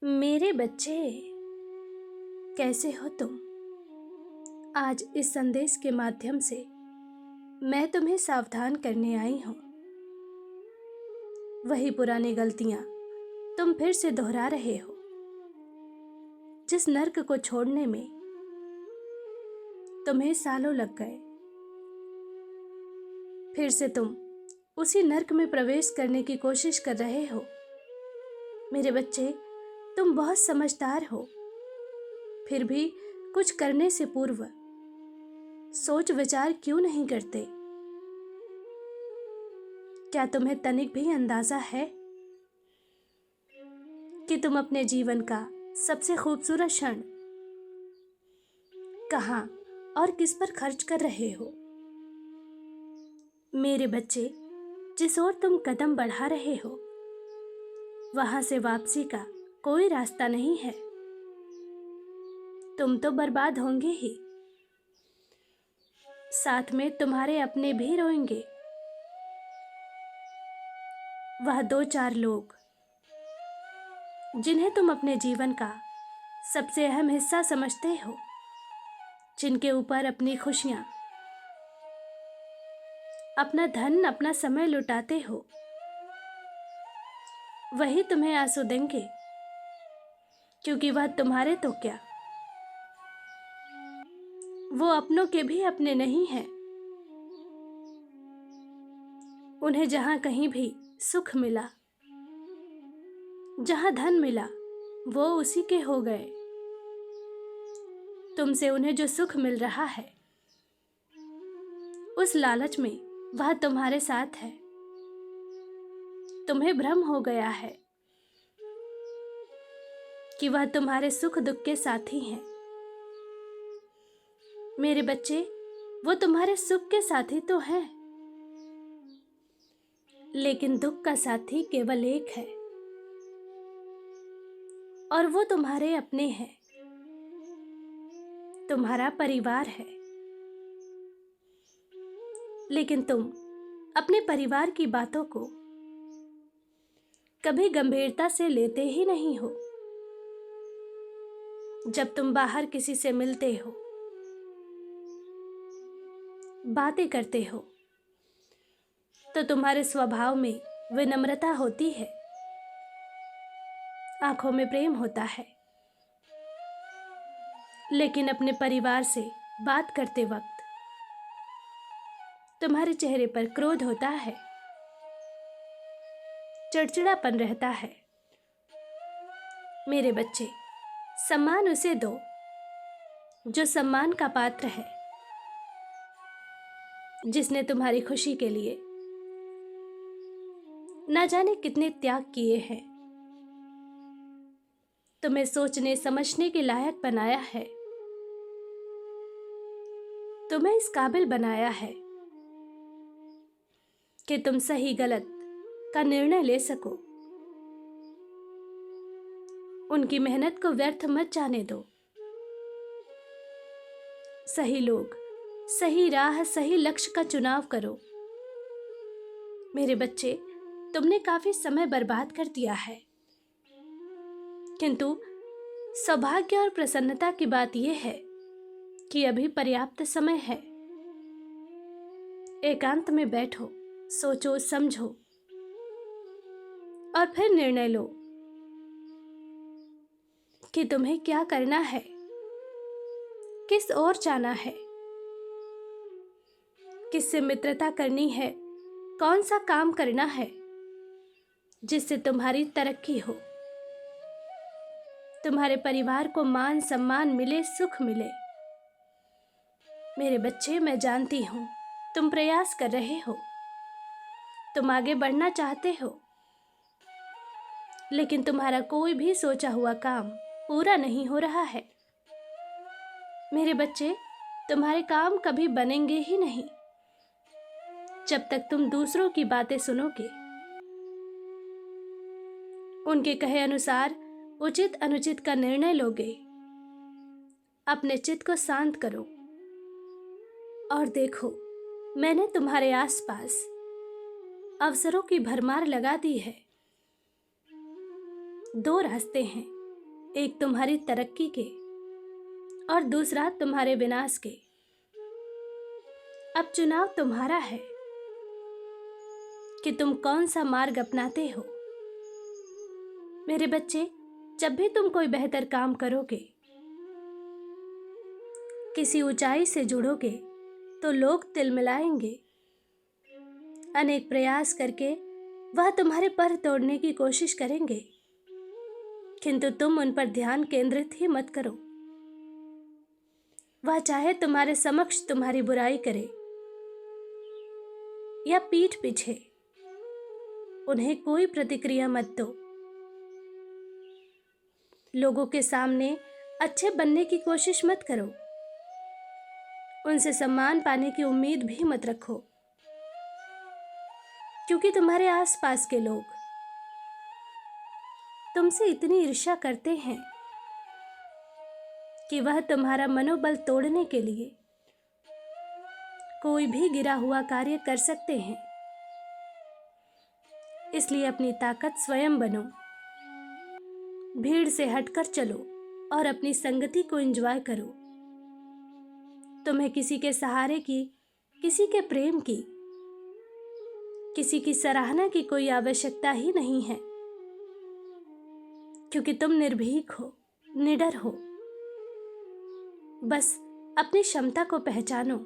मेरे बच्चे, कैसे हो तुम? आज इस संदेश के माध्यम से मैं तुम्हें सावधान करने आई हूँ। वही पुरानी गलतियाँ तुम फिर से दोहरा रहे हो। जिस नर्क को छोड़ने में तुम्हें सालों लग गए, फिर से तुम उसी नर्क में प्रवेश करने की कोशिश कर रहे हो। मेरे बच्चे, तुम बहुत समझदार हो, फिर भी कुछ करने से पूर्व सोच विचार क्यों नहीं करते? क्या तुम्हें तनिक भी अंदाजा है कि तुम अपने जीवन का सबसे खूबसूरत क्षण कहाँ और किस पर खर्च कर रहे हो? मेरे बच्चे, जिस ओर तुम कदम बढ़ा रहे हो, वहां से वापसी का कोई रास्ता नहीं है। तुम तो बर्बाद होंगे ही, साथ में तुम्हारे अपने भी रोएंगे। वह दो चार लोग जिन्हें तुम अपने जीवन का सबसे अहम हिस्सा समझते हो, जिनके ऊपर अपनी खुशियां, अपना धन, अपना समय लुटाते हो, वही तुम्हें आंसू देंगे, क्योंकि वह तुम्हारे तो क्या, वो अपनों के भी अपने नहीं हैं। उन्हें जहां कहीं भी सुख मिला, जहां धन मिला, वो उसी के हो गए। तुमसे उन्हें जो सुख मिल रहा है, उस लालच में वह तुम्हारे साथ है। तुम्हें भ्रम हो गया है कि वह तुम्हारे सुख दुख के साथी हैं। मेरे बच्चे, वो तुम्हारे सुख के साथी तो हैं, लेकिन दुख का साथी केवल एक है, और वो तुम्हारे अपने हैं, तुम्हारा परिवार है। लेकिन तुम अपने परिवार की बातों को कभी गंभीरता से लेते ही नहीं हो। जब तुम बाहर किसी से मिलते हो, बातें करते हो, तो तुम्हारे स्वभाव में विनम्रता होती है, आंखों में प्रेम होता है। लेकिन अपने परिवार से बात करते वक्त तुम्हारे चेहरे पर क्रोध होता है, चिड़चिड़ापन रहता है। मेरे बच्चे, सम्मान उसे दो जो सम्मान का पात्र है, जिसने तुम्हारी खुशी के लिए ना जाने कितने त्याग किए हैं, तुम्हें सोचने समझने के लायक बनाया है, तुम्हें इस काबिल बनाया है कि तुम सही गलत का निर्णय ले सको। उनकी मेहनत को व्यर्थ मत जाने दो। सही लोग, सही राह, सही लक्ष्य का चुनाव करो। मेरे बच्चे, तुमने काफी समय बर्बाद कर दिया है, किंतु सौभाग्य और प्रसन्नता की बात यह है कि अभी पर्याप्त समय है। एकांत में बैठो, सोचो, समझो और फिर निर्णय लो कि तुम्हें क्या करना है, किस ओर जाना है, किससे मित्रता करनी है, कौन सा काम करना है जिससे तुम्हारी तरक्की हो, तुम्हारे परिवार को मान सम्मान मिले, सुख मिले। मेरे बच्चे, मैं जानती हूं तुम प्रयास कर रहे हो, तुम आगे बढ़ना चाहते हो, लेकिन तुम्हारा कोई भी सोचा हुआ काम पूरा नहीं हो रहा है। मेरे बच्चे, तुम्हारे काम कभी बनेंगे ही नहीं जब तक तुम दूसरों की बातें सुनोगे, उनके कहे अनुसार उचित अनुचित का निर्णय लोगे। अपने चित्त को शांत करो और देखो, मैंने तुम्हारे आसपास अवसरों की भरमार लगा दी है। दो रास्ते हैं, एक तुम्हारी तरक्की के और दूसरा तुम्हारे विनाश के। अब चुनाव तुम्हारा है कि तुम कौन सा मार्ग अपनाते हो। मेरे बच्चे, जब भी तुम कोई बेहतर काम करोगे, किसी ऊंचाई से जुड़ोगे, तो लोग तिलमिलाएंगे। अनेक प्रयास करके वह तुम्हारे पर तोड़ने की कोशिश करेंगे, किंतु तुम उन पर ध्यान केंद्रित ही मत करो। वह चाहे तुम्हारे समक्ष तुम्हारी बुराई करे या पीठ पीछे, उन्हें कोई प्रतिक्रिया मत दो। लोगों के सामने अच्छे बनने की कोशिश मत करो। उनसे सम्मान पाने की उम्मीद भी मत रखो, क्योंकि तुम्हारे आसपास के लोग तुमसे इतनी ईर्ष्या करते हैं कि वह तुम्हारा मनोबल तोड़ने के लिए कोई भी गिरा हुआ कार्य कर सकते हैं। इसलिए अपनी ताकत स्वयं बनो, भीड़ से हटकर चलो और अपनी संगति को एंजॉय करो। तुम्हें किसी के सहारे की, किसी के प्रेम की, किसी की सराहना की कोई आवश्यकता ही नहीं है, क्योंकि तुम निर्भीक हो, निडर हो। बस अपनी क्षमता को पहचानो।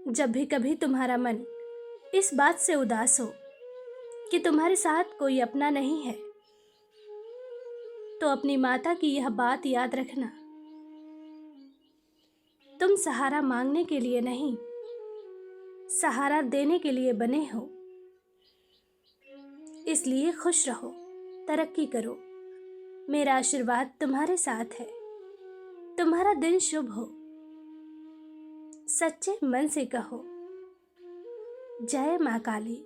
जब भी कभी तुम्हारा मन इस बात से उदास हो कि तुम्हारे साथ कोई अपना नहीं है, तो अपनी माता की यह बात याद रखना। तुम सहारा मांगने के लिए नहीं, सहारा देने के लिए बने हो। इसलिए खुश रहो, तरक्की करो। मेरा आशीर्वाद तुम्हारे साथ है। तुम्हारा दिन शुभ हो। सच्चे मन से कहो, जय मां काली।